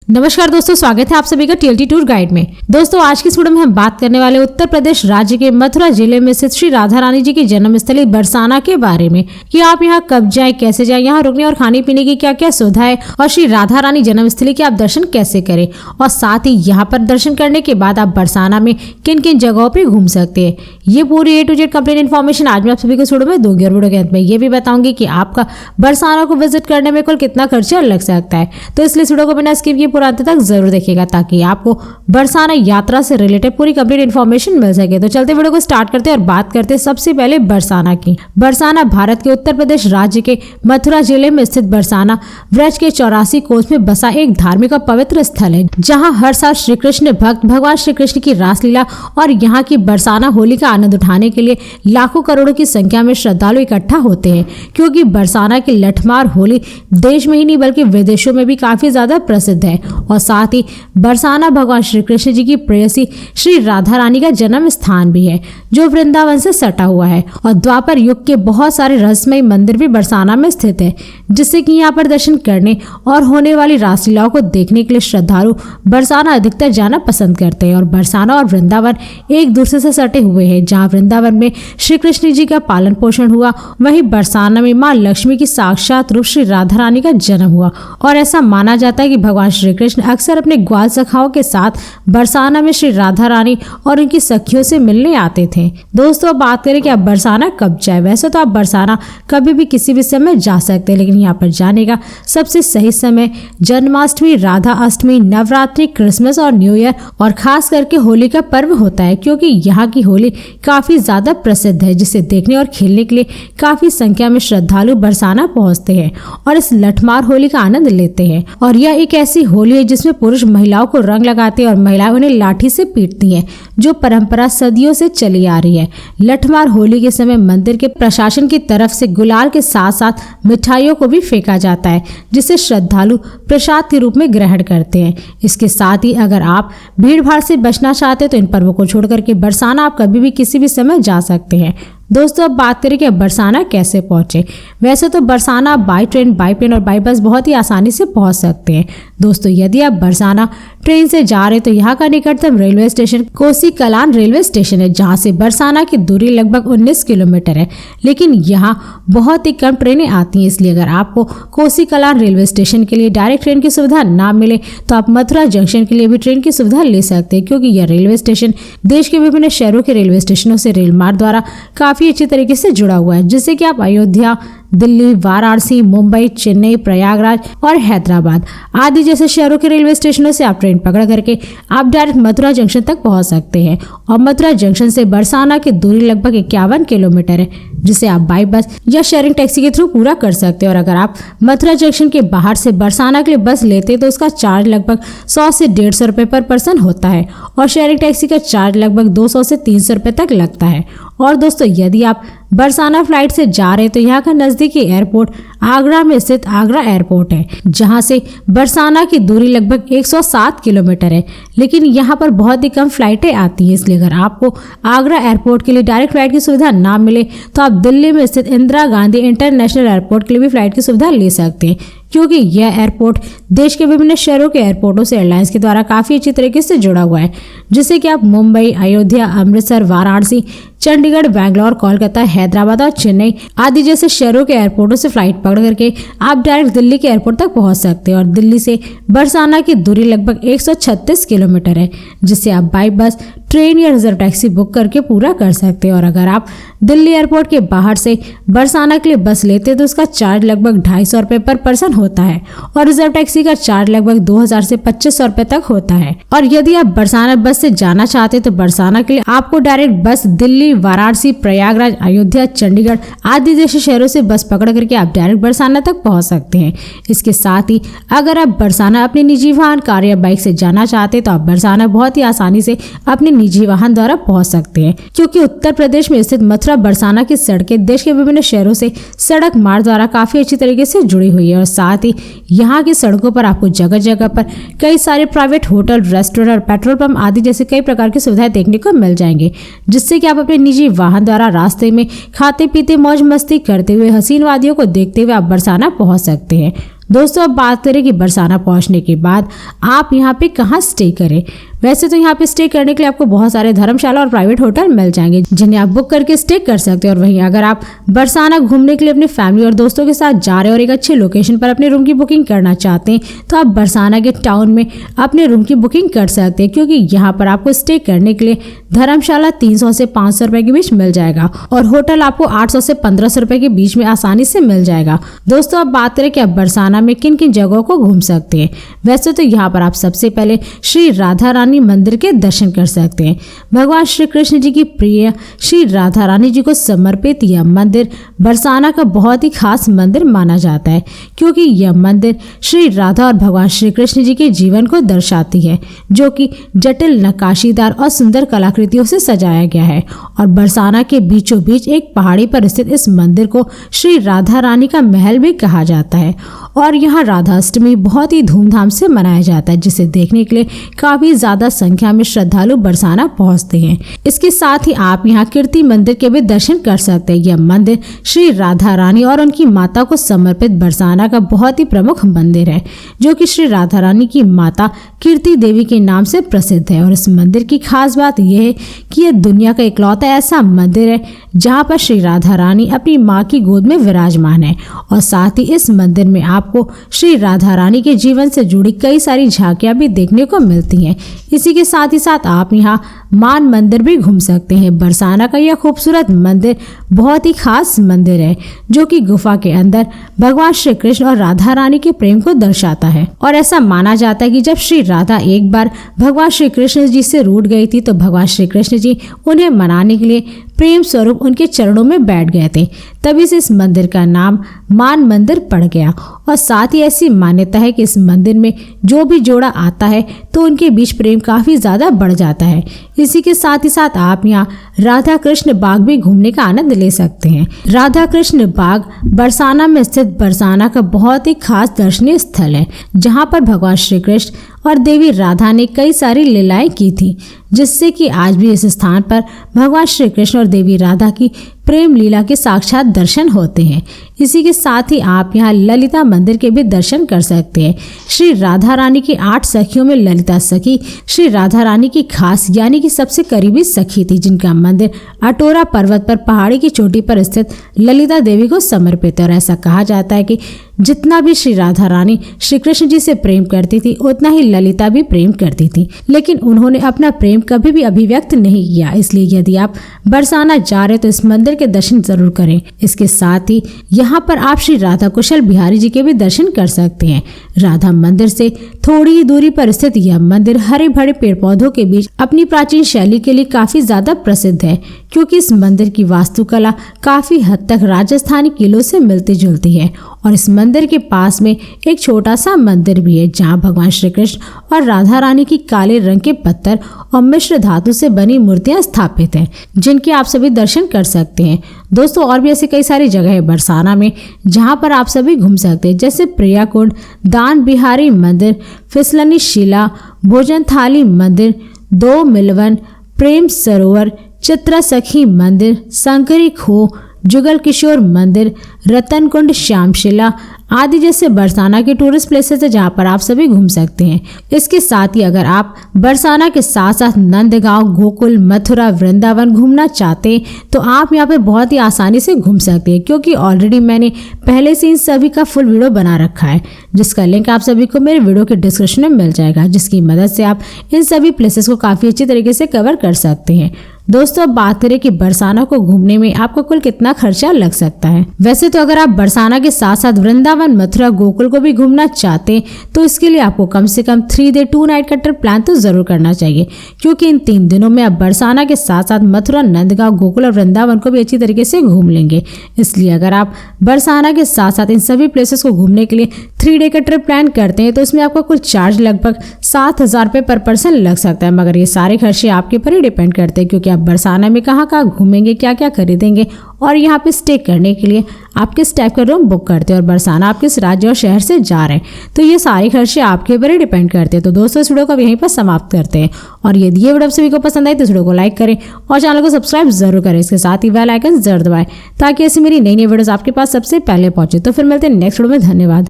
नमस्कार दोस्तों, स्वागत है आप सभी का टीएलटी टूर गाइड में। दोस्तों आज की इस वीडियो में हम बात करने वाले उत्तर प्रदेश राज्य के मथुरा जिले में स्थित श्री राधा रानी जी की जन्मस्थली बरसाना के बारे में कि आप यहाँ कब जाएं, कैसे जाएं, यहाँ रुकने और खाने पीने की क्या क्या सुविधा है और श्री राधा रानी जन्मस्थली के आप दर्शन कैसे करें और साथ ही यहाँ पर दर्शन करने के बाद आप बरसाना में किन किन जगहों पर घूम सकते हैं। ये पूरी A to Z complete information आज मैं आप सभी को इस वीडियो में दूंगी और वीडियो के अंत में ये भी बताऊंगी कि आपका बरसाना को विजिट करने में कुल कितना खर्चा लग सकता है। तो इसलिए इस वीडियो को बिना स्किप किए पूरा अंत तक जरूर देखिएगा ताकि आपको बरसाना यात्रा से रिलेटेड पूरी कंप्लीट इन्फॉर्मेशन मिल सके। तो चलते वीडियो को स्टार्ट करते हैं और बात करते हैं सबसे पहले बरसाना की। बरसाना भारत के उत्तर प्रदेश राज्य के मथुरा जिले में स्थित बरसाना व्रज के 84 कोस में बसा एक धार्मिक और पवित्र स्थल है, जहाँ हर साल श्री कृष्ण भक्त भगवान श्री कृष्ण की रासलीला और यहाँ की बरसाना होली का आनंद उठाने के लिए लाखों करोड़ों की संख्या में श्रद्धालु इकट्ठा होते हैं, क्योंकि बरसाना की लठमार होली देश में ही नहीं बल्कि विदेशों में भी काफी ज्यादा प्रसिद्ध है। और साथ ही बरसाना भगवान श्री कृष्ण जी की प्रेयसी श्री राधा रानी का जन्म स्थान भी है, जो वृंदावन से सटा हुआ है। और द्वापर युग के बहुत सारे रहस्यमय मंदिर भी बरसाना में स्थित है, जिससे कि यहाँ पर दर्शन करने और होने वाली रासलीलाओं को देखने के लिए श्रद्धालु बरसाना अधिकतर जाना पसंद करते हैं। और बरसाना और वृंदावन एक दूसरे से सटे हुए हैं। जहाँ वृंदावन में श्री कृष्ण जी का पालन पोषण हुआ, वहीं बरसाना में माँ लक्ष्मी की साक्षात रूप श्री राधा रानी का जन्म हुआ। और ऐसा माना जाता है कि भगवान श्री कृष्ण अक्सर अपने ग्वाल सखाओं के साथ बरसाना में श्री राधा रानी और उनकी सखियों से मिलने आते थे। दोस्तों बात करें कि आप बरसाना कब जाए, वैसे तो आप बरसाना कभी भी किसी भी समय जा सकते हैं, लेकिन यहाँ पर जाने का सबसे सही समय जन्माष्टमी, राधा अष्टमी, नवरात्रि, क्रिसमस और न्यू ईयर और खास करके होली का पर्व होता है, क्योंकि यहाँ की होली काफी ज्यादा प्रसिद्ध है, जिसे देखने और खेलने के लिए काफी संख्या में श्रद्धालु बरसाना पहुंचते हैं और इस लठमार होली का आनंद लेते हैं। और यह एक ऐसी होली है जिसमें पुरुष महिलाओं को रंग लगाते हैं और महिलाएं उन्हें लाठी से पीटती हैं, जो परंपरा सदियों से चली आ रही है। लठमार होली के समय मंदिर के प्रशासन की तरफ से गुलाल के साथ साथ मिठाइयों को भी फेंका जाता है, जिसे श्रद्धालु प्रसाद के रूप में ग्रहण करते हैं। इसके साथ ही अगर आप भीड़ भाड़ से बचना चाहते हैं तो इन पर्वों को छोड़कर के बरसाना आप कभी भी किसी भी समय जा सकते हैं। दोस्तों अब बात करें कि बरसाना कैसे पहुंचे। वैसे तो Barsana by train, by plane और बाई बस बहुत ही आसानी से पहुंच सकते हैं। दोस्तों यदि आप बरसाना ट्रेन से जा रहे हैं तो यहाँ का निकटतम railway station Kosi Kalan railway station है, जहाँ से बरसाना की दूरी लगभग 19 किलोमीटर है। लेकिन यहाँ बहुत ही कम ट्रेनें आती हैं, इसलिए अगर आपको कोसी कलान रेलवे स्टेशन के लिए डायरेक्ट ट्रेन की सुविधा ना मिले तो आप मथुरा जंक्शन के लिए भी ट्रेन की सुविधा ले सकते हैं, क्योंकि यह रेलवे स्टेशन देश के विभिन्न शहरों के रेलवे स्टेशनों से रेल मार्ग द्वारा काफी अच्छी तरीके से जुड़ा हुआ है, जिससे कि आप अयोध्या, दिल्ली, वाराणसी, मुंबई, चेन्नई, प्रयागराज और हैदराबाद आदि जैसे शहरों के रेलवे स्टेशनों से आप ट्रेन पकड़ करके आप डायरेक्ट मथुरा जंक्शन तक पहुंच सकते हैं। और मथुरा जंक्शन से बरसाना की दूरी लगभग 51 किलोमीटर है, जिसे आप बाई बस या शेयरिंग टैक्सी के थ्रू पूरा कर सकते हैं। और अगर आप मथुरा जंक्शन के बाहर से बरसाना के लिए बस लेते हैं तो उसका चार्ज लगभग 100 से 150 रुपए पर पर्सन होता है और शेयरिंग टैक्सी का चार्ज लगभग 200 से 300 रुपए तक लगता है। और दोस्तों यदि आप बरसाना फ्लाइट से जा रहे हैं तो यहाँ का नजदीकी एयरपोर्ट आगरा में स्थित आगरा एयरपोर्ट है, जहाँ से बरसाना की दूरी लगभग 107 किलोमीटर है। लेकिन यहाँ पर बहुत ही कम फ्लाइटें आती हैं, इसलिए अगर आपको आगरा एयरपोर्ट के लिए डायरेक्ट फ्लाइट की सुविधा ना मिले तो आप दिल्ली में स्थित इंदिरा गांधी इंटरनेशनल एयरपोर्ट के लिए भी फ्लाइट की सुविधा ले सकते हैं, क्योंकि यह एयरपोर्ट देश के विभिन्न शहरों के एयरपोर्टों से एयरलाइंस के द्वारा काफी अच्छी तरीके से जुड़ा हुआ है, जिससे कि आप मुंबई, अयोध्या, अमृतसर, वाराणसी, चंडीगढ़, बैंगलोर, कोलकाता, हैदराबाद और चेन्नई आदि जैसे शहरों के एयरपोर्टों से फ्लाइट पकड़ करके आप डायरेक्ट दिल्ली के एयरपोर्ट तक पहुंच सकते हैं। और दिल्ली से बरसाना की दूरी लगभग 136 किलोमीटर है, जिससे आप बाई बस, ट्रेन या रिजर्व टैक्सी बुक करके पूरा कर सकते हैं। और अगर आप दिल्ली एयरपोर्ट के बाहर से बरसाना के लिए बस लेते हैं तो उसका चार्ज लगभग 250 रुपए पर पर्सन होता है और रिजर्व टैक्सी का चार्ज लगभग 2000 से 2500 रुपए तक होता है। और यदि आप बरसाना बस से जाना चाहते हैं तो बरसाना के लिए आपको डायरेक्ट बस दिल्ली, वाराणसी, प्रयागराज, अयोध्या, चंडीगढ़ आदि जैसे शहरों से बस पकड़ करके आप डायरेक्ट बरसाना तक पहुंच सकते हैं। इसके साथ ही अगर आप बरसाना अपने निजी वाहन, कार या बाइक से जाना चाहते हैं तो आप बरसाना बहुत ही आसानी से अपने निजी वाहन द्वारा पहुंच सकते हैं, क्योंकि उत्तर प्रदेश में स्थित मथुरा बरसाना की सड़कें देश के विभिन्न शहरों से सड़क मार्ग द्वारा काफी अच्छी तरीके से जुड़ी हुई है। और साथ ही यहाँ की सड़कों पर आपको जगह जगह पर कई सारे प्राइवेट होटल, रेस्टोरेंट और पेट्रोल पंप आदि जैसे कई प्रकार की सुविधाएं देखने को मिल जाएंगे, जिससे कि आप अपने निजी वाहन द्वारा रास्ते में खाते पीते मौज मस्ती करते हुए हसीन वादियों को देखते हुए आप बरसाना पहुंच सकते हैं। दोस्तों अब बात करें कि बरसाना पहुंचने के बाद आप यहाँ पे कहाँ स्टे करें। वैसे तो यहाँ पे स्टे करने के लिए आपको बहुत सारे धर्मशाला और प्राइवेट होटल मिल जाएंगे जिन्हें आप बुक करके स्टे कर सकते हैं। और वहीं अगर आप बरसाना घूमने के लिए अपनी फैमिली और दोस्तों के साथ जा रहे हैं और एक अच्छे लोकेशन पर अपने रूम की बुकिंग करना चाहते हैं तो आप बरसाना के टाउन में अपने रूम की बुकिंग कर सकते हैं, क्योंकि यहाँ पर आपको स्टे करने के लिए धर्मशाला 300 से 500 रुपए के बीच मिल जाएगा और होटल आपको 800 से 1500 रुपए के बीच में आसानी से मिल जाएगा। दोस्तों अब बात करें कि आप बरसाना में किन किन जगहों को घूम सकते हैं। वैसे तो यहाँ पर आप सबसे पहले श्री राधा रानी मंदिर के दर्शन कर सकते हैं। भगवान श्री कृष्ण जी की प्रिय श्री राधा रानी जी को समर्पित यह मंदिर बरसाना का बहुत ही खास मंदिर माना जाता है, क्योंकि यह मंदिर श्री राधा और भगवान श्री कृष्ण जी के जीवन को दर्शाती है, जो कि जटिल नक्काशीदार और सुंदर कलाकृतियों से सजाया गया है। और बरसाना के बीचों बीच एक पहाड़ी पर स्थित इस मंदिर को श्री राधा रानी का महल भी कहा जाता है। और यहाँ राधा अष्टमी बहुत ही धूमधाम से मनाया जाता है, जिसे देखने के लिए काफी ज्यादा संख्या में श्रद्धालु बरसाना पहुंचते हैं। इसके साथ ही आप यहाँ कीर्ति मंदिर के भी दर्शन कर सकते हैं। यह मंदिर श्री राधा रानी और उनकी माता को समर्पित बरसाना का बहुत ही प्रमुख मंदिर है, जो कि श्री राधा रानी की माता कीर्ति देवी के नाम से प्रसिद्ध है। और इस मंदिर की खास बात यह है कि यह दुनिया का इकलौता ऐसा मंदिर है जहाँ पर श्री राधा रानी अपनी माँ की गोद में विराजमान है। और साथ ही इस मंदिर में आपको श्री राधा रानी के जीवन से जुड़ी कई सारी झांकियां भी देखने को मिलती हैं। इसी के साथ ही साथ आप यहाँ मान मंदिर भी घूम सकते हैं। बरसाना का यह खूबसूरत मंदिर बहुत ही खास मंदिर है, जो कि गुफा के अंदर भगवान श्री कृष्ण और राधा रानी के प्रेम को दर्शाता है। और ऐसा माना जाता है कि जब श्री राधा एक बार भगवान श्री कृष्ण जी से रूठ गई थी तो भगवान श्री कृष्ण जी उन्हें मनाने के लिए प्रेम स्वरूप उनके चरणों में बैठ गए थे, तभी से इस मंदिर का नाम मान मंदिर पड़ गया। और साथ ही ऐसी मान्यता है कि इस मंदिर में जो भी जोड़ा आता है तो उनके बीच प्रेम काफी ज्यादा बढ़ जाता है। इसी के साथ ही साथ आप यहाँ राधा कृष्ण बाग भी घूमने का आनंद ले सकते हैं। राधा कृष्ण बाग बरसाना में स्थित बरसाना का बहुत ही खास दर्शनीय स्थल है, जहाँ पर भगवान श्री कृष्ण और देवी राधा ने कई सारी लीलाएं की थी, जिससे कि आज भी इस स्थान पर भगवान श्री कृष्ण और देवी राधा की प्रेम लीला के साक्षात दर्शन होते हैं। इसी के साथ ही आप यहाँ ललिता मंदिर के भी दर्शन कर सकते हैं। श्री राधा रानी की 8 सखियों में ललिता सखी श्री राधा रानी की खास यानी कि सबसे करीबी सखी थी, जिनका मंदिर अटोरा पर्वत पर पहाड़ी की चोटी पर स्थित ललिता देवी को समर्पित है। और ऐसा कहा जाता है कि जितना भी श्री राधा रानी श्री कृष्ण जी से प्रेम करती थी उतना ही ललिता भी प्रेम करती थी, लेकिन उन्होंने अपना प्रेम कभी भी अभिव्यक्त नहीं किया। इसलिए यदि आप बरसाना जा रहे तो इस मंदिर के दर्शन जरूर करें। इसके साथ ही यहाँ पर आप श्री राधा कुशल बिहारी जी के भी दर्शन कर सकते हैं। राधा मंदिर से थोड़ी ही दूरी पर स्थित यह मंदिर हरे भरे पेड़ पौधों के बीच अपनी प्राचीन शैली के लिए काफी ज्यादा प्रसिद्ध है, क्योंकि इस मंदिर की वास्तुकला काफी हद तक राजस्थानी किलों से मिलती जुलती है। और इस मंदिर के पास में एक छोटा सा मंदिर भी है, जहाँ भगवान श्री कृष्ण और राधा रानी की काले रंग के पत्थर और मिश्र धातु से बनी मूर्तियां स्थापित हैं, जिनके आप सभी दर्शन कर सकते हैं। दोस्तों और भी ऐसी कई सारी जगह है बरसाना में जहाँ पर आप सभी घूम सकते हैं, जैसे प्रिया कुंड, दान बिहारी मंदिर, फिसलनी शिला, भोजन थाली मंदिर, 2 मिलवन, प्रेम सरोवर, चित्रा सखी मंदिर, शंकरी खो, जुगल किशोर मंदिर, रतन कुंड, श्यामशिला आदि जैसे बरसाना के टूरिस्ट प्लेसेस है जहाँ पर आप सभी घूम सकते हैं। इसके साथ ही अगर आप बरसाना के साथ साथ नंदगांव, गोकुल, मथुरा, वृंदावन घूमना चाहते हैं तो आप यहाँ पे बहुत ही आसानी से घूम सकते हैं, क्योंकि ऑलरेडी मैंने पहले से इन सभी का फुल वीडियो बना रखा है, जिसका लिंक आप सभी को मेरे वीडियो के डिस्क्रिप्शन में मिल जाएगा, जिसकी मदद से आप इन सभी प्लेसेस को काफ़ी अच्छी तरीके से कवर कर सकते हैं। दोस्तों अब बात करें कि बरसाना को घूमने में आपको कुल कितना खर्चा लग सकता है। वैसे तो अगर आप बरसाना के साथ साथ वृंदावन, मथुरा, गोकुल को भी घूमना चाहते हैं तो इसके लिए आपको कम से कम 3 डे 2 नाइट का ट्रिप प्लान तो जरूर करना चाहिए, क्योंकि इन 3 दिनों में आप बरसाना के साथ साथ मथुरा, नंदगांव, गोकुल और वृंदावन को भी अच्छी तरीके से घूम लेंगे। इसलिए अगर आप बरसाना के साथ साथ इन सभी प्लेसेस को घूमने के लिए 3 डे का ट्रिप प्लान करते हैं तो इसमें आपका कुल चार्ज लगभग 7,000 रुपये पर पर्सन लग सकता है। मगर ये सारे खर्चे आपके पर ही डिपेंड करते हैं, क्योंकि आप बरसाना में कहाँ कहाँ घूमेंगे, क्या क्या खरीदेंगे और यहाँ पे स्टे करने के लिए आप किस टाइप का रूम बुक करते हैं और बरसाना आप किस राज्य और शहर से जा रहे हैं, तो ये सारे खर्चे आपके ऊपर ही डिपेंड करते हैं। तो दोस्तों इस वीडियो को यहीं पर समाप्त करते हैं, और यदि ये वीडियो सभी को पसंद आई तो इस वीडियो को लाइक करें और चैनल को सब्सक्राइब जरूर करें। इसके साथ ही बेल आइकन जरूर दबाएं ताकि ऐसी मेरी नई नई वीडियोस आपके पास सबसे पहले पहुंचे। तो फिर मिलते हैं नेक्स्ट वीडियो में। धन्यवाद।